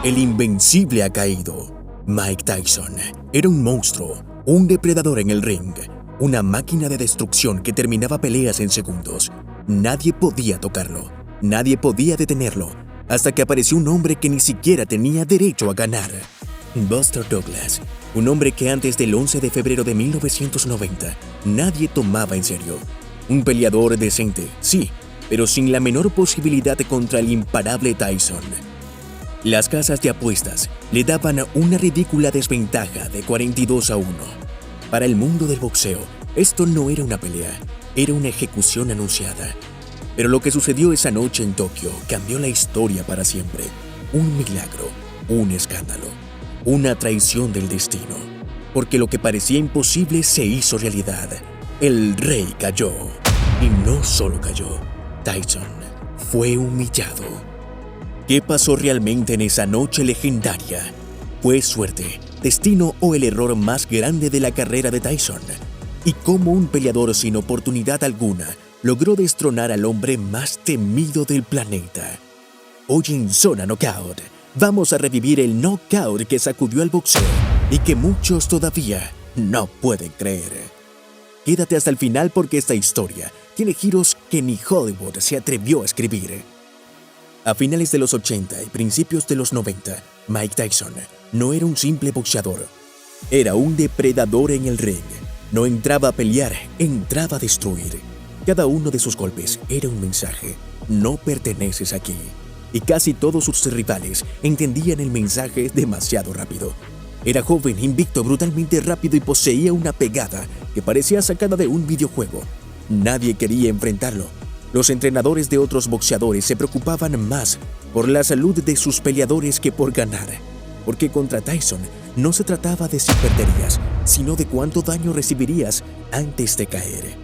El invencible ha caído. Mike Tyson era un monstruo, un depredador en el ring, una máquina de destrucción que terminaba peleas en segundos. Nadie podía tocarlo, nadie podía detenerlo, hasta que apareció un hombre que ni siquiera tenía derecho a ganar. Buster Douglas, un hombre que antes del 11 de febrero de 1990 nadie tomaba en serio. Un peleador decente, sí, pero sin la menor posibilidad contra el imparable Tyson. Las casas de apuestas le daban una ridícula desventaja de 42-1. Para el mundo del boxeo, esto no era una pelea, era una ejecución anunciada. Pero lo que sucedió esa noche en Tokio cambió la historia para siempre. Un milagro, un escándalo, una traición del destino. Porque lo que parecía imposible se hizo realidad. El rey cayó. Y no solo cayó, Tyson fue humillado. ¿Qué pasó realmente en esa noche legendaria? ¿Fue suerte, destino o el error más grande de la carrera de Tyson? ¿Y cómo un peleador sin oportunidad alguna logró destronar al hombre más temido del planeta? Hoy en Zona Knockout, vamos a revivir el knockout que sacudió al boxeo y que muchos todavía no pueden creer. Quédate hasta el final porque esta historia tiene giros que ni Hollywood se atrevió a escribir. A finales de los 80 y principios de los 90, Mike Tyson no era un simple boxeador. Era un depredador en el ring. No entraba a pelear, entraba a destruir. Cada uno de sus golpes era un mensaje. No perteneces aquí. Y casi todos sus rivales entendían el mensaje demasiado rápido. Era joven, invicto, brutalmente rápido y poseía una pegada que parecía sacada de un videojuego. Nadie quería enfrentarlo. Los entrenadores de otros boxeadores se preocupaban más por la salud de sus peleadores que por ganar, porque contra Tyson no se trataba de si perderías, sino de cuánto daño recibirías antes de caer.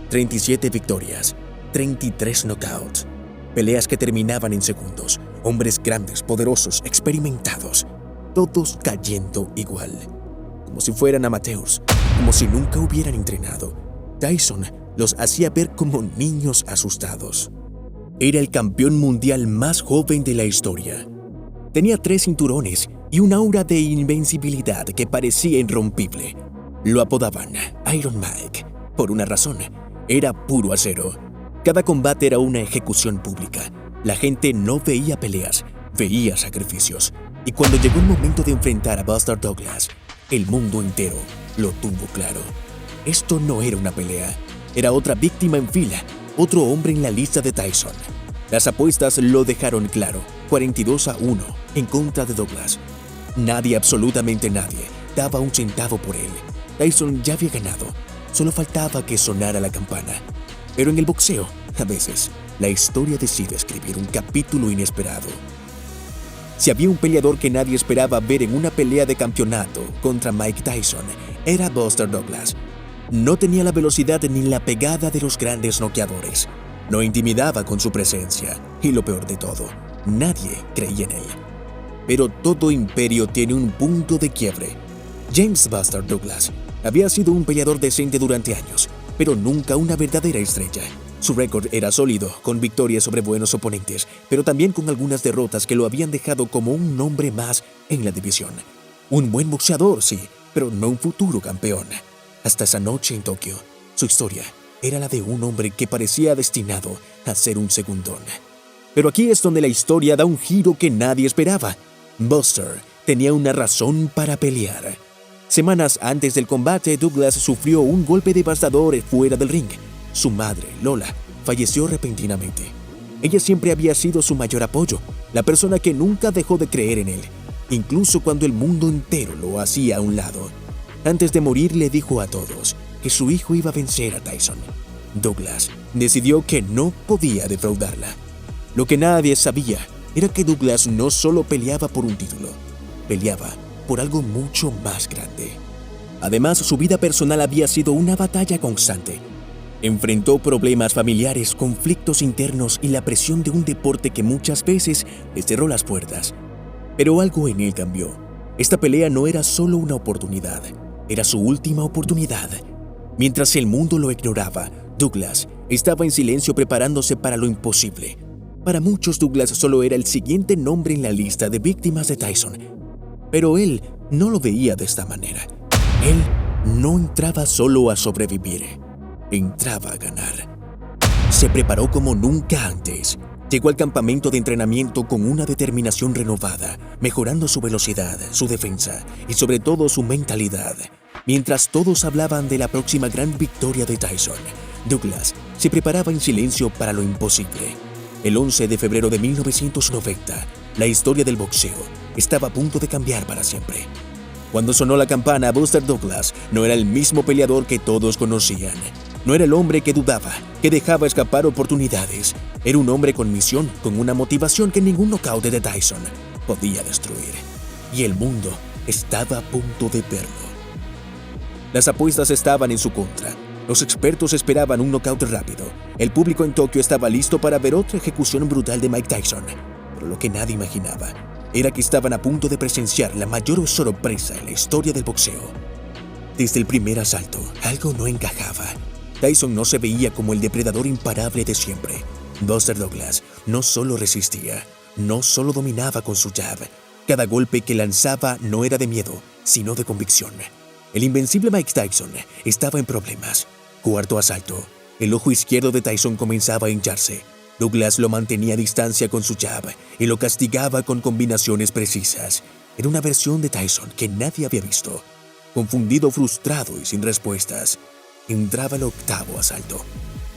37 victorias, 33 knockouts, peleas que terminaban en segundos, hombres grandes, poderosos, experimentados, todos cayendo igual, como si fueran amateurs, como si nunca hubieran entrenado. Tyson los hacía ver como niños asustados. Era el campeón mundial más joven de la historia. Tenía 3 cinturones y un aura de invencibilidad que parecía irrompible. Lo apodaban Iron Mike por una razón. Era puro acero. Cada combate era una ejecución pública. La gente no veía peleas, veía sacrificios. Y cuando llegó el momento de enfrentar a Buster Douglas, el mundo entero lo tuvo claro. Esto no era una pelea. Era otra víctima en fila, otro hombre en la lista de Tyson. Las apuestas lo dejaron claro, 42-1 en contra de Douglas. Nadie, absolutamente nadie, daba un centavo por él. Tyson ya había ganado, solo faltaba que sonara la campana. Pero en el boxeo, a veces, la historia decide escribir un capítulo inesperado. Si había un peleador que nadie esperaba ver en una pelea de campeonato contra Mike Tyson, era Buster Douglas. No tenía la velocidad ni la pegada de los grandes noqueadores. No intimidaba con su presencia. Y lo peor de todo, nadie creía en él. Pero todo imperio tiene un punto de quiebre. James Buster Douglas había sido un peleador decente durante años, pero nunca una verdadera estrella. Su récord era sólido, con victorias sobre buenos oponentes, pero también con algunas derrotas que lo habían dejado como un nombre más en la división. Un buen boxeador, sí, pero no un futuro campeón. Hasta esa noche en Tokio, su historia era la de un hombre que parecía destinado a ser un segundón. Pero aquí es donde la historia da un giro que nadie esperaba. Buster tenía una razón para pelear. Semanas antes del combate, Douglas sufrió un golpe devastador fuera del ring. Su madre, Lola, falleció repentinamente. Ella siempre había sido su mayor apoyo, la persona que nunca dejó de creer en él, incluso cuando el mundo entero lo hacía a un lado. Antes de morir le dijo a todos que su hijo iba a vencer a Tyson. Douglas decidió que no podía defraudarla. Lo que nadie sabía era que Douglas no solo peleaba por un título, peleaba por algo mucho más grande. Además, su vida personal había sido una batalla constante. Enfrentó problemas familiares, conflictos internos y la presión de un deporte que muchas veces le cerró las puertas. Pero algo en él cambió. Esta pelea no era solo una oportunidad, era su última oportunidad. Mientras el mundo lo ignoraba, Douglas estaba en silencio preparándose para lo imposible. Para muchos, Douglas solo era el siguiente nombre en la lista de víctimas de Tyson, pero él no lo veía de esta manera. Él no entraba solo a sobrevivir, entraba a ganar. Se preparó como nunca antes. Llegó al campamento de entrenamiento con una determinación renovada, mejorando su velocidad, su defensa y sobre todo su mentalidad. Mientras todos hablaban de la próxima gran victoria de Tyson, Douglas se preparaba en silencio para lo imposible. El 11 de febrero de 1990, la historia del boxeo estaba a punto de cambiar para siempre. Cuando sonó la campana, Buster Douglas no era el mismo peleador que todos conocían. No era el hombre que dudaba, que dejaba escapar oportunidades. Era un hombre con misión, con una motivación que ningún nocaut de Tyson podía destruir. Y el mundo estaba a punto de verlo. Las apuestas estaban en su contra. Los expertos esperaban un nocaut rápido. El público en Tokio estaba listo para ver otra ejecución brutal de Mike Tyson. Pero lo que nadie imaginaba era que estaban a punto de presenciar la mayor sorpresa en la historia del boxeo. Desde el primer asalto, algo no encajaba. Tyson no se veía como el depredador imparable de siempre. Buster Douglas no solo resistía, no solo dominaba con su jab. Cada golpe que lanzaba no era de miedo, sino de convicción. El invencible Mike Tyson estaba en problemas. Cuarto asalto. El ojo izquierdo de Tyson comenzaba a hincharse. Douglas lo mantenía a distancia con su jab y lo castigaba con combinaciones precisas. Era una versión de Tyson que nadie había visto. Confundido, frustrado y sin respuestas, entraba el octavo asalto.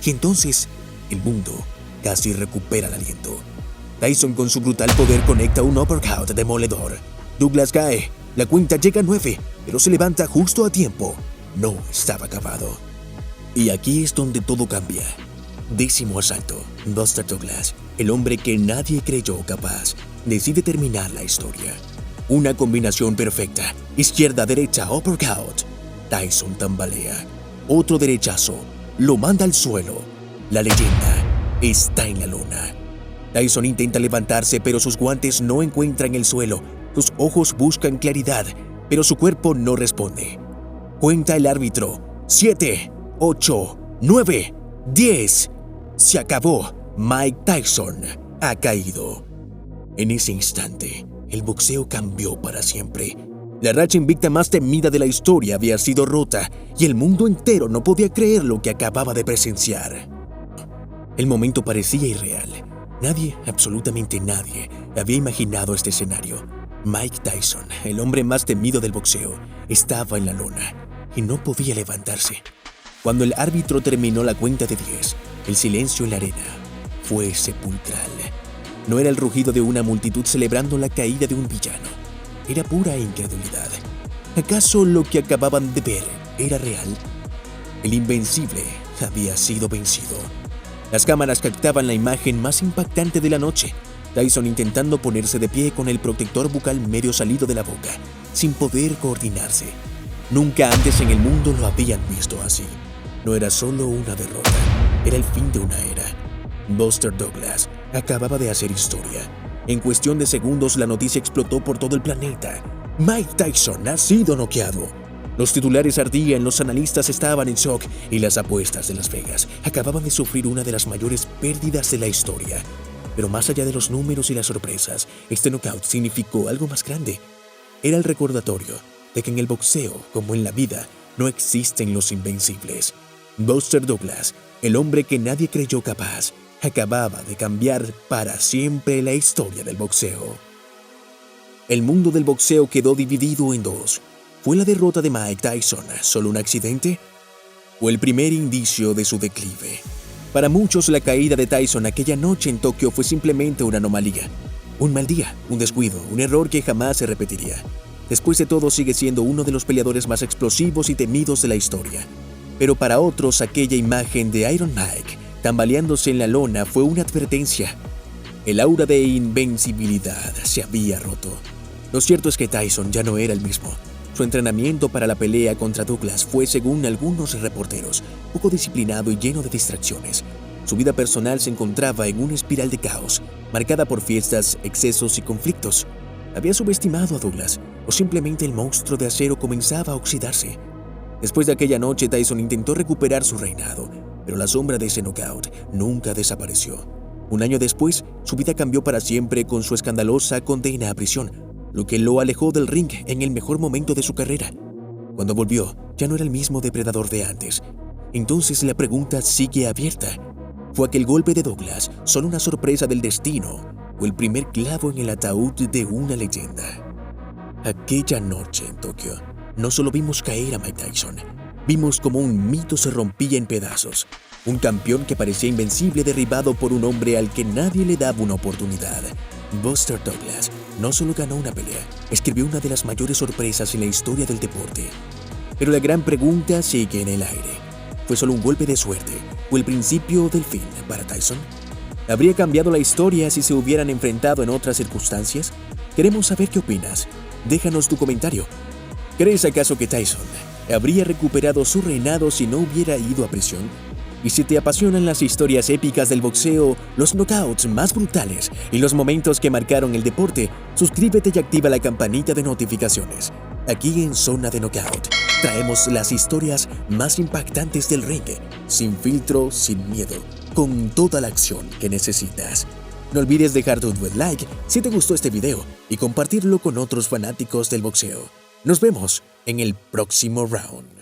Y entonces, el mundo casi recupera el aliento. Tyson con su brutal poder conecta un uppercut demoledor. Douglas cae. La cuenta llega a 9, pero se levanta justo a tiempo. No estaba acabado. Y aquí es donde todo cambia. Décimo asalto. Buster Douglas, el hombre que nadie creyó capaz, decide terminar la historia. Una combinación perfecta. Izquierda-derecha, uppercut. Tyson tambalea. Otro derechazo. Lo manda al suelo. La leyenda está en la lona. Tyson intenta levantarse, pero sus guantes no encuentran el suelo. Sus ojos buscan claridad, pero su cuerpo no responde. Cuenta el árbitro. 7, 8, 9, 10. Se acabó. Mike Tyson ha caído. En ese instante, el boxeo cambió para siempre. La racha invicta más temida de la historia había sido rota y el mundo entero no podía creer lo que acababa de presenciar. El momento parecía irreal. Nadie, absolutamente nadie, había imaginado este escenario. Mike Tyson, el hombre más temido del boxeo, estaba en la lona y no podía levantarse. Cuando el árbitro terminó la cuenta de 10, el silencio en la arena fue sepulcral. No era el rugido de una multitud celebrando la caída de un villano. Era pura incredulidad. ¿Acaso lo que acababan de ver era real? El invencible había sido vencido. Las cámaras captaban la imagen más impactante de la noche. Tyson intentando ponerse de pie con el protector bucal medio salido de la boca, sin poder coordinarse. Nunca antes en el mundo lo habían visto así. No era solo una derrota, era el fin de una era. Buster Douglas acababa de hacer historia. En cuestión de segundos la noticia explotó por todo el planeta. Mike Tyson ha sido noqueado. Los titulares ardían, los analistas estaban en shock y las apuestas de Las Vegas acababan de sufrir una de las mayores pérdidas de la historia. Pero más allá de los números y las sorpresas, este knockout significó algo más grande. Era el recordatorio de que en el boxeo, como en la vida, no existen los invencibles. Buster Douglas, el hombre que nadie creyó capaz, acababa de cambiar para siempre la historia del boxeo. El mundo del boxeo quedó dividido en dos. ¿Fue la derrota de Mike Tyson solo un accidente? ¿O el primer indicio de su declive? Para muchos, la caída de Tyson aquella noche en Tokio fue simplemente una anomalía. Un mal día, un descuido, un error que jamás se repetiría. Después de todo, sigue siendo uno de los peleadores más explosivos y temidos de la historia. Pero para otros, aquella imagen de Iron Mike tambaleándose en la lona fue una advertencia. El aura de invencibilidad se había roto. Lo cierto es que Tyson ya no era el mismo. Su entrenamiento para la pelea contra Douglas fue, según algunos reporteros, poco disciplinado y lleno de distracciones. Su vida personal se encontraba en una espiral de caos, marcada por fiestas, excesos y conflictos. ¿Había subestimado a Douglas o simplemente el monstruo de acero comenzaba a oxidarse? Después de aquella noche, Tyson intentó recuperar su reinado, pero la sombra de ese knockout nunca desapareció. Un año después, su vida cambió para siempre con su escandalosa condena a prisión, lo que lo alejó del ring en el mejor momento de su carrera. Cuando volvió, ya no era el mismo depredador de antes. Entonces la pregunta sigue abierta. ¿Fue aquel golpe de Douglas solo una sorpresa del destino o el primer clavo en el ataúd de una leyenda? Aquella noche en Tokio, no solo vimos caer a Mike Tyson, vimos como un mito se rompía en pedazos. Un campeón que parecía invencible derribado por un hombre al que nadie le daba una oportunidad. Buster Douglas no solo ganó una pelea, escribió una de las mayores sorpresas en la historia del deporte. Pero la gran pregunta sigue en el aire. ¿Fue solo un golpe de suerte o el principio del fin para Tyson? ¿Habría cambiado la historia si se hubieran enfrentado en otras circunstancias? Queremos saber qué opinas. Déjanos tu comentario. ¿Crees acaso que Tyson habría recuperado su reinado si no hubiera ido a prisión? Y si te apasionan las historias épicas del boxeo, los knockouts más brutales y los momentos que marcaron el deporte, suscríbete y activa la campanita de notificaciones. Aquí en Zona de Knockout traemos las historias más impactantes del ring, sin filtro, sin miedo, con toda la acción que necesitas. No olvides dejar tu buen like si te gustó este video y compartirlo con otros fanáticos del boxeo. Nos vemos en el próximo round.